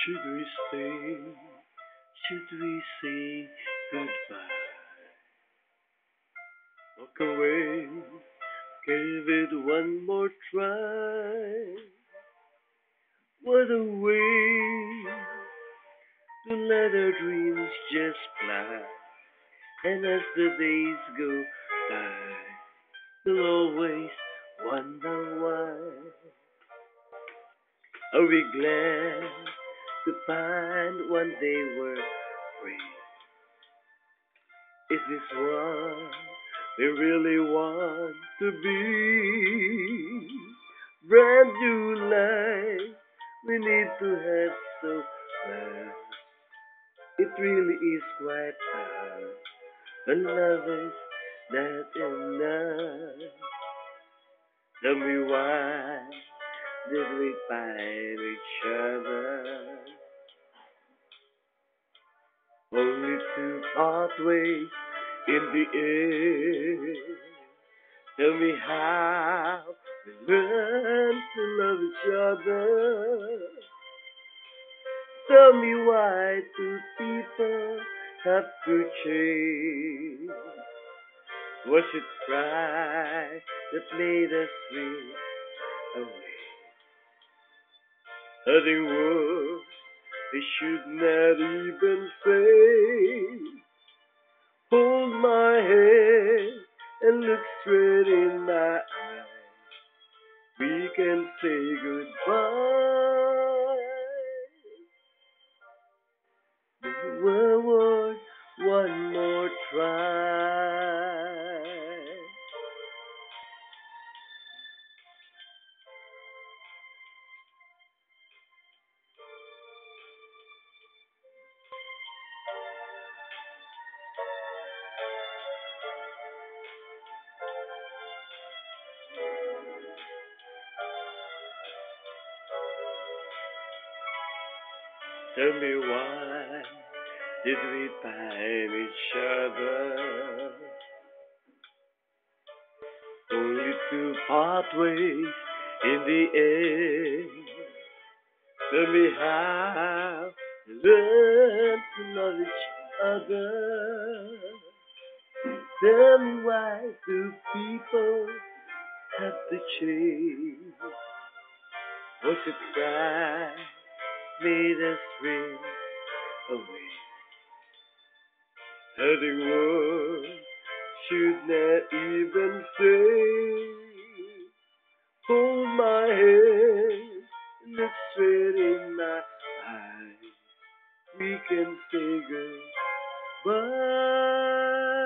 Should we stay? Should we say goodbye? Walk away, give it one more try. What a way to let our dreams just fly. And as the days go by, we'll always wonder why. Are we glad to find one day we're free? Is this what we really want to be? Brand new life we need to have so fast. It really is quite hard. And love is not enough. Tell me why did we find each other? Only to part ways in the end. Tell me how we learn to love each other. Tell me why two people have to change. Was it pride that made us swing away? Hurting words they should not even say. Hold my hand and look straight in my eyes. We can say goodbye. The world one more try. Tell me why did we find each other? Only to part ways in the end. Tell me how we learn to love each other. Tell me why do people have to change? Was it pride made us swing away? Hurting words should not even say. Hold my hand, look straight in my eyes. We can say goodbye.